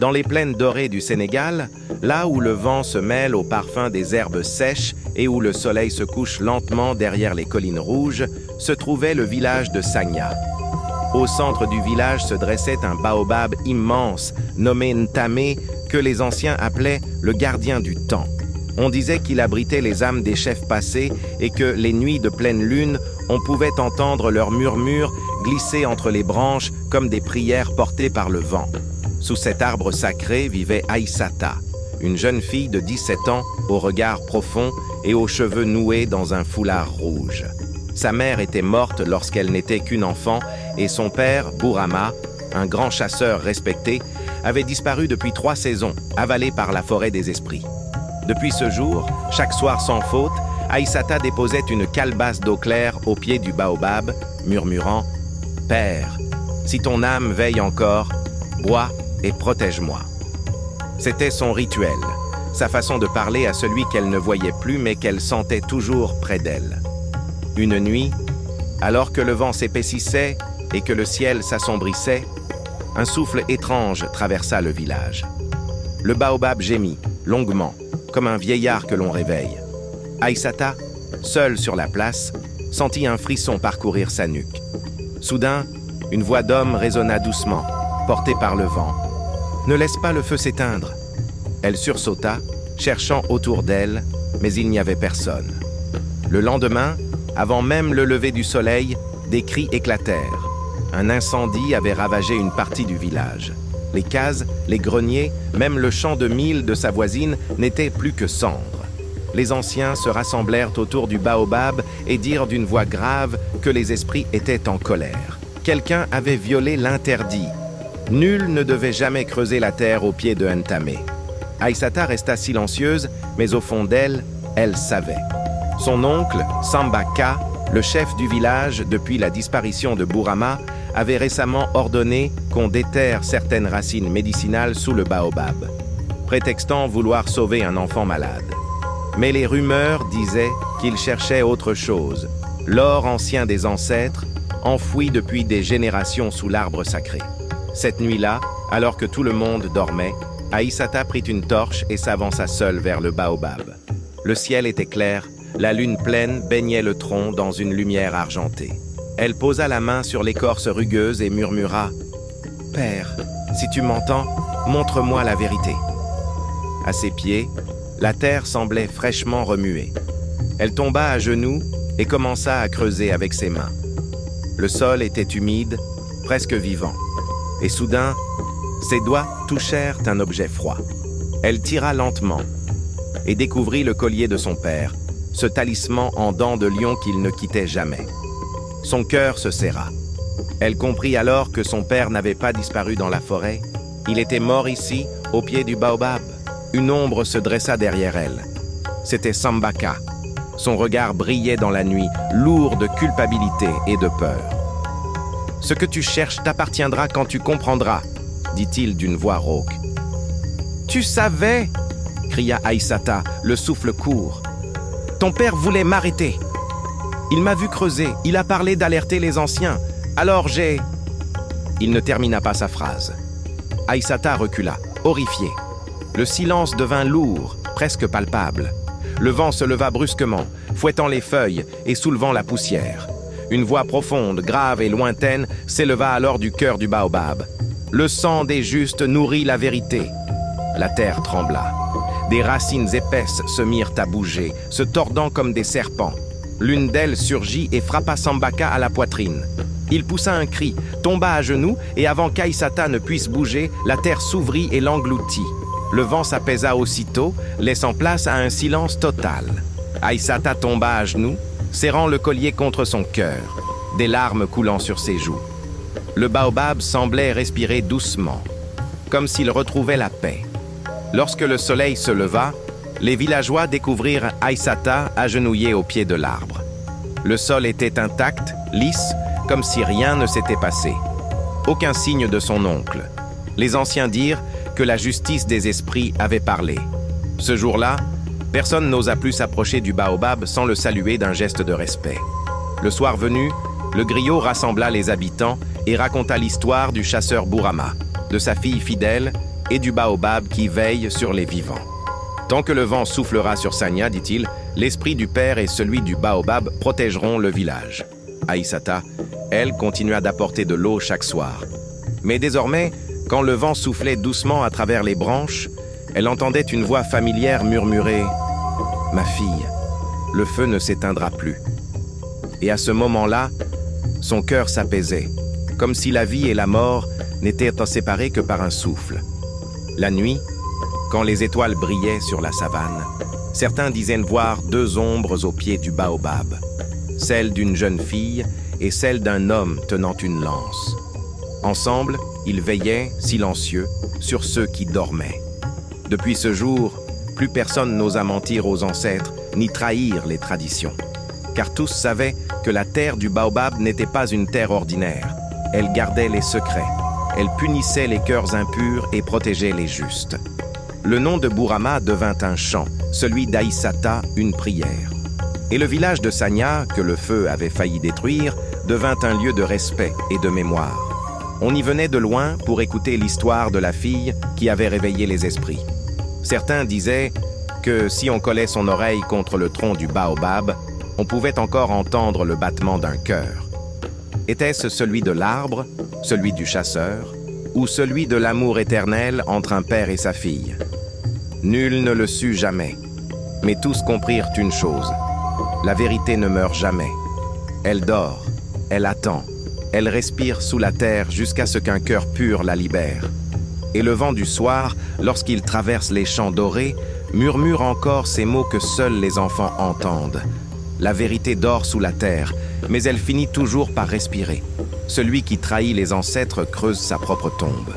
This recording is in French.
Dans les plaines dorées du Sénégal, là où le vent se mêle au parfum des herbes sèches et où le soleil se couche lentement derrière les collines rouges, se trouvait le village de Sagna. Au centre du village se dressait un baobab immense, nommé Ntamé, que les anciens appelaient le gardien du temps. On disait qu'il abritait les âmes des chefs passés et que les nuits de pleine lune, on pouvait entendre leurs murmures glisser entre les branches comme des prières portées par le vent. Sous cet arbre sacré vivait Aïssata, une jeune fille de 17 ans au regard profond et aux cheveux noués dans un foulard rouge. Sa mère était morte lorsqu'elle n'était qu'une enfant et son père, Bourama, un grand chasseur respecté, avait disparu depuis 3 saisons, avalé par la forêt des esprits. Depuis ce jour, chaque soir sans faute, Aïssata déposait une calebasse d'eau claire au pied du baobab, murmurant « Père, si ton âme veille encore, bois et protège-moi ». C'était son rituel, sa façon de parler à celui qu'elle ne voyait plus mais qu'elle sentait toujours près d'elle. Une nuit, alors que le vent s'épaississait et que le ciel s'assombrissait, un souffle étrange traversa le village. Le baobab gémit, longuement, comme un vieillard que l'on réveille. Aïssata, seule sur la place, sentit un frisson parcourir sa nuque. Soudain, une voix d'homme résonna doucement, portée par le vent. « Ne laisse pas le feu s'éteindre !» Elle sursauta, cherchant autour d'elle, mais il n'y avait personne. Le lendemain, avant même le lever du soleil, des cris éclatèrent. Un incendie avait ravagé une partie du village. Les cases, les greniers, même le champ de mil de sa voisine n'étaient plus que cendres. Les anciens se rassemblèrent autour du baobab et dirent d'une voix grave que les esprits étaient en colère. Quelqu'un avait violé l'interdit. Nul ne devait jamais creuser la terre au pied de Ntamé. Aïssata resta silencieuse, mais au fond d'elle, elle savait. Son oncle, Samba Ka, le chef du village depuis la disparition de Bourama, avait récemment ordonné qu'on déterre certaines racines médicinales sous le baobab, prétextant vouloir sauver un enfant malade. Mais les rumeurs disaient qu'il cherchait autre chose, l'or ancien des ancêtres, enfoui depuis des générations sous l'arbre sacré. Cette nuit-là, alors que tout le monde dormait, Aïssata prit une torche et s'avança seule vers le baobab. Le ciel était clair, la lune pleine baignait le tronc dans une lumière argentée. Elle posa la main sur l'écorce rugueuse et murmura « Père, si tu m'entends, montre-moi la vérité. » À ses pieds, la terre semblait fraîchement remuée. Elle tomba à genoux et commença à creuser avec ses mains. Le sol était humide, presque vivant. Et soudain, ses doigts touchèrent un objet froid. Elle tira lentement et découvrit le collier de son père, ce talisman en dents de lion qu'il ne quittait jamais. Son cœur se serra. Elle comprit alors que son père n'avait pas disparu dans la forêt. Il était mort ici, au pied du baobab. Une ombre se dressa derrière elle. C'était Samba Ka. Son regard brillait dans la nuit, lourd de culpabilité et de peur. « Ce que tu cherches t'appartiendra quand tu comprendras », dit-il d'une voix rauque. « Tu savais !» cria Aïssata, le souffle court. « Ton père voulait m'arrêter. Il m'a vu creuser, il a parlé d'alerter les anciens. Alors j'ai... » Il ne termina pas sa phrase. Aïssata recula, horrifiée. Le silence devint lourd, presque palpable. Le vent se leva brusquement, fouettant les feuilles et soulevant la poussière. Une voix profonde, grave et lointaine s'éleva alors du cœur du baobab. Le sang des justes nourrit la vérité. La terre trembla. Des racines épaisses se mirent à bouger, se tordant comme des serpents. L'une d'elles surgit et frappa Samba Ka à la poitrine. Il poussa un cri, tomba à genoux et avant qu'Aïssata ne puisse bouger, la terre s'ouvrit et l'engloutit. Le vent s'apaisa aussitôt, laissant place à un silence total. Aïssata tomba à genoux, serrant le collier contre son cœur, des larmes coulant sur ses joues. Le baobab semblait respirer doucement, comme s'il retrouvait la paix. Lorsque le soleil se leva, les villageois découvrirent Aïssata agenouillée au pied de l'arbre. Le sol était intact, lisse, comme si rien ne s'était passé. Aucun signe de son oncle. Les anciens dirent que la justice des esprits avait parlé. Ce jour-là, personne n'osa plus s'approcher du baobab sans le saluer d'un geste de respect. Le soir venu, le griot rassembla les habitants et raconta l'histoire du chasseur Bourama, de sa fille fidèle et du baobab qui veille sur les vivants. Tant que le vent soufflera sur Sanya, dit-il, l'esprit du père et celui du baobab protégeront le village. Aïssata, elle, continua d'apporter de l'eau chaque soir. Mais désormais, quand le vent soufflait doucement à travers les branches, elle entendait une voix familière murmurer « Ma fille, le feu ne s'éteindra plus. » Et à ce moment-là, son cœur s'apaisait, comme si la vie et la mort n'étaient séparées que par un souffle. La nuit, quand les étoiles brillaient sur la savane, certains disaient voir 2 ombres au pied du baobab, celle d'une jeune fille et celle d'un homme tenant une lance. Ensemble, ils veillaient, silencieux, sur ceux qui dormaient. Depuis ce jour, plus personne n'osa mentir aux ancêtres ni trahir les traditions, car tous savaient que la terre du baobab n'était pas une terre ordinaire. Elle gardait les secrets, elle punissait les cœurs impurs et protégeait les justes. Le nom de Bourama devint un chant, celui d'Aïssata une prière. Et le village de Sanya, que le feu avait failli détruire, devint un lieu de respect et de mémoire. On y venait de loin pour écouter l'histoire de la fille qui avait réveillé les esprits. Certains disaient que si on collait son oreille contre le tronc du baobab, on pouvait encore entendre le battement d'un cœur. Était-ce celui de l'arbre, celui du chasseur, ou celui de l'amour éternel entre un père et sa fille? Nul ne le sut jamais, mais tous comprirent une chose. La vérité ne meurt jamais. Elle dort, elle attend, elle respire sous la terre jusqu'à ce qu'un cœur pur la libère. Et le vent du soir, lorsqu'il traverse les champs dorés, murmure encore ces mots que seuls les enfants entendent. La vérité dort sous la terre, mais elle finit toujours par respirer. Celui qui trahit les ancêtres creuse sa propre tombe.